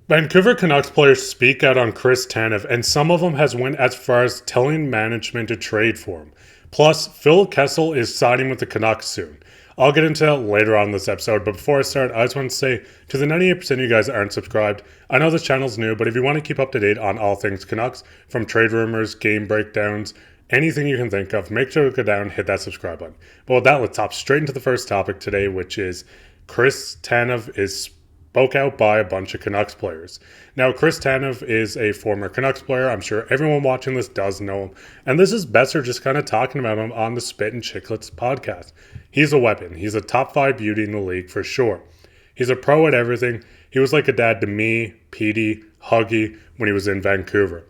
Vancouver Canucks players speak out on Chris Tanev, and some of them has went as far as telling management to trade for him. Plus, Phil Kessel is signing with the Canucks soon. I'll get into that later on in this episode, but before I start, I just want to say to the 98% of you guys that aren't subscribed, I know this channel's new, but if you want to keep up to date on all things Canucks, from trade rumors, game breakdowns, anything you can think of, make sure to go down and hit that subscribe button. But with that, let's hop straight into the first topic today, which is Chris Tanev is spoke out by a bunch of Canucks players. Now, Chris Tanev is a former Canucks player. I'm sure everyone watching this does know him. And this is Boeser just kind of talking about him on the Spit and Chicklets podcast. He's a weapon. He's a top 5 beauty in the league for sure. He's a pro at everything. He was like a dad to me, Petey, Huggy when he was in Vancouver.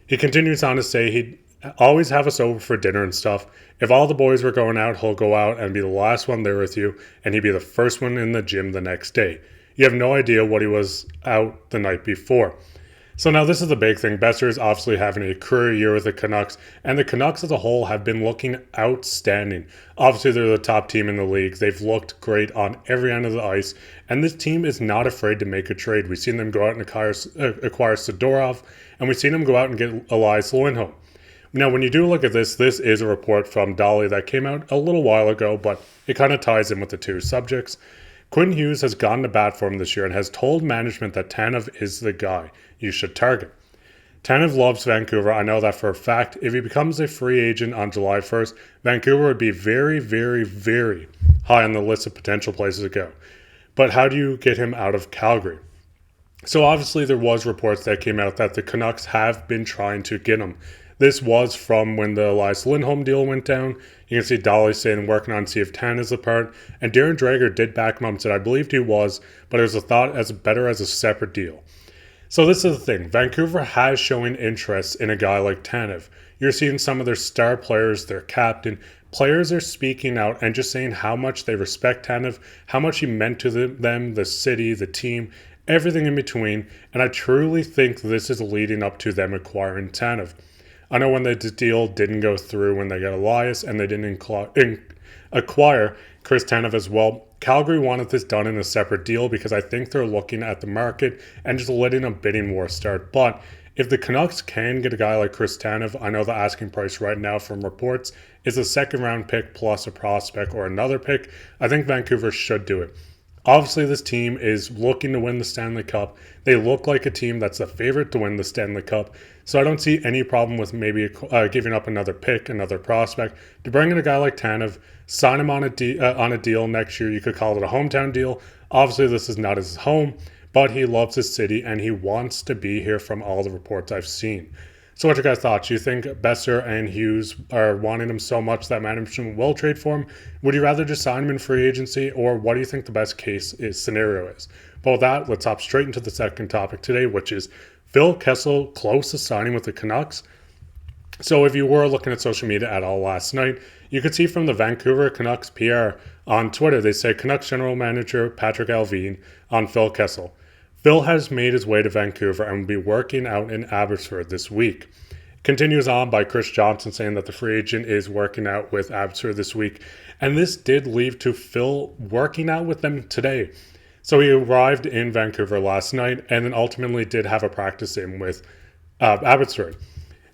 He continues on to say he'd always have us over for dinner and stuff. If all the boys were going out, he'll go out and be the last one there with you, and he'd be the first one in the gym the next day. You have no idea what he was out the night before. So now this is the big thing. Boeser is obviously having a career year with the Canucks, and the Canucks as a whole have been looking outstanding. Obviously, they're the top team in the league. They've looked great on every end of the ice, and this team is not afraid to make a trade. We've seen them go out and acquire Sidorov, and we've seen them go out and get Elias Pettersson. Now, when you do look at this is a report from Dolly that came out a little while ago, but it kind of ties in with the two subjects. Quinn Hughes has gone to bat for him this year and has told management that Tanev is the guy you should target. Tanev loves Vancouver. I know that for a fact. If he becomes a free agent on July 1st, Vancouver would be very, very, very high on the list of potential places to go. But how do you get him out of Calgary? So obviously there was reports that came out that the Canucks have been trying to get him. This was from when the Elias Lindholm deal went down. You can see Dolly saying working on see if Tan is a part. And Darren Dreger did back him up and said, I believed he was, but it was a thought as better as a separate deal. So this is the thing. Vancouver has showing interest in a guy like Tanev. You're seeing some of their star players, their captain. Players are speaking out and just saying how much they respect Tanev, how much he meant to them, the city, the team, everything in between. And I truly think this is leading up to them acquiring Tanev. I know when the deal didn't go through when they got Elias and they didn't acquire Chris Tanev as well, Calgary wanted this done in a separate deal because I think they're looking at the market and just letting a bidding war start. But if the Canucks can get a guy like Chris Tanev, I know the asking price right now from reports is a second round pick plus a prospect or another pick. I think Vancouver should do it. Obviously, this team is looking to win the Stanley Cup. They look like a team that's the favorite to win the Stanley Cup. So I don't see any problem with maybe giving up another pick, another prospect, to bring in a guy like Tanev, sign him on a deal next year. You could call it a hometown deal. Obviously, this is not his home, but he loves his city and he wants to be here from all the reports I've seen. So what your guys' thoughts? Do you think Boeser and Hughes are wanting him so much that management will trade for him? Would you rather just sign him in free agency, or what do you think the best case scenario is? But with that, let's hop straight into the second topic today, which is Phil Kessel close to signing with the Canucks. So if you were looking at social media at all last night, you could see from the Vancouver Canucks PR on Twitter, they say Canucks general manager Patrik Allvin on Phil Kessel. Phil has made his way to Vancouver and will be working out in Abbotsford this week. Continues on by Chris Johnson saying that the free agent is working out with Abbotsford this week. And this did lead to Phil working out with them today. So he arrived in Vancouver last night and then ultimately did have a practice in with Abbotsford.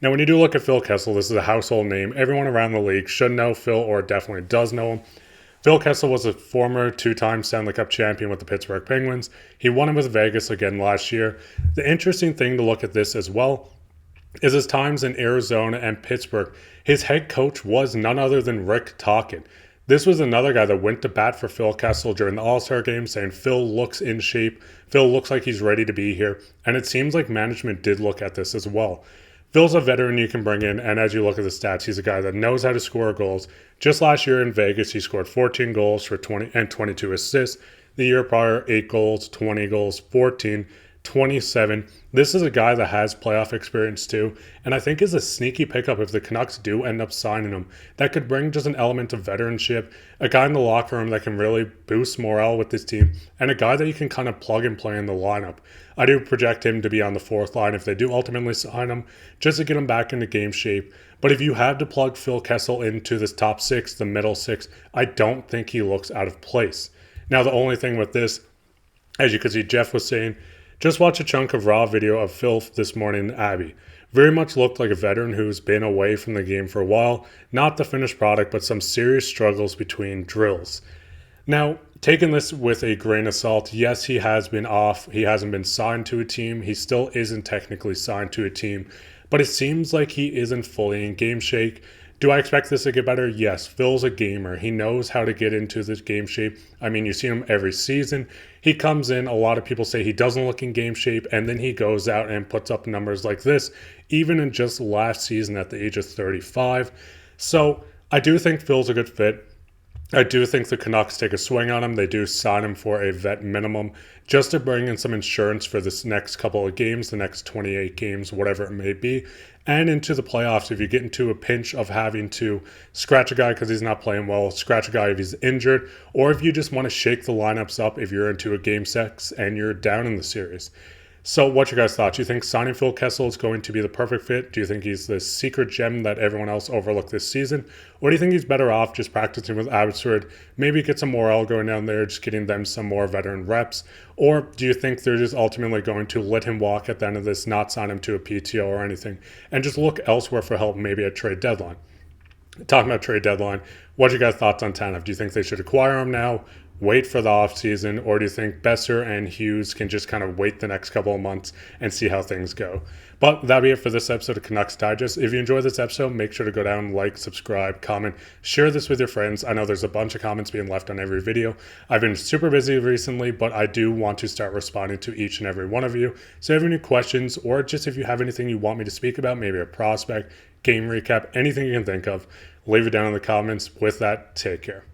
Now, when you do look at Phil Kessel, this is a household name. Everyone around the league should know Phil or definitely does know him. Phil Kessel was a former 2-time Stanley Cup champion with the Pittsburgh Penguins. He won it with Vegas again last year. The interesting thing to look at this as well is his times in Arizona and Pittsburgh. His head coach was none other than Rick Tocchet. This was another guy that went to bat for Phil Kessel during the All-Star game, saying Phil looks in shape. Phil looks like he's ready to be here. And it seems like management did look at this as well. Phil's a veteran you can bring in, and as you look at the stats, he's a guy that knows how to score goals. Just last year in Vegas, he scored 14 goals for 20 and 22 assists. The year prior, 8 goals, 20 goals, 14, 27. This is a guy that has playoff experience too, and I think is a sneaky pickup if the Canucks do end up signing him. That could bring just an element of veteranship, a guy in the locker room that can really boost morale with this team, and a guy that you can kind of plug and play in the lineup. I do project him to be on the fourth line if they do ultimately sign him, just to get him back into game shape. But if you have to plug Phil Kessel into this top six, the middle six, I don't think he looks out of place. Now, the only thing with this, as you can see, Jeff was saying, Just watch a chunk of raw video of Phil this morning in Abbey. Very much looked like a veteran who's been away from the game for a while. Not the finished product, but some serious struggles between drills. Now, taking this with a grain of salt, yes, he has been off. He hasn't been signed to a team. He still isn't technically signed to a team, but it seems like he isn't fully in game shape. Do I expect this to get better? Yes. Phil's a gamer. He knows how to get into this game shape. I mean, you see him every season. He comes in, a lot of people say he doesn't look in game shape, and then he goes out and puts up numbers like this, even in just last season at the age of 35. So I do think Phil's a good fit. I do think the Canucks take a swing on him. They do sign him for a vet minimum just to bring in some insurance for this next couple of games, the next 28 games, whatever it may be. And into the playoffs, if you get into a pinch of having to scratch a guy because he's not playing well, scratch a guy if he's injured, or if you just want to shake the lineups up if you're into a game 6 and you're down in the series. So what's your guys' thoughts? Do you think signing Phil Kessel is going to be the perfect fit? Do you think he's the secret gem that everyone else overlooked this season? Or do you think he's better off just practicing with Abbotsford, maybe get some morale going down there, just getting them some more veteran reps? Or do you think they're just ultimately going to let him walk at the end of this, not sign him to a PTO or anything, and just look elsewhere for help maybe at trade deadline? Talking about trade deadline, what's your guys' thoughts on Tanev? Do you think they should acquire him now, wait for the offseason, or do you think Boeser and Hughes can just kind of wait the next couple of months and see how things go? But that'll be it for this episode of Canucks Digest. If you enjoyed this episode, make sure to go down, like, subscribe, comment, share this with your friends. I know there's a bunch of comments being left on every video. I've been super busy recently, but I do want to start responding to each and every one of you. So if you have any questions, or just if you have anything you want me to speak about, maybe a prospect, game recap, anything you can think of, leave it down in the comments. With that, take care.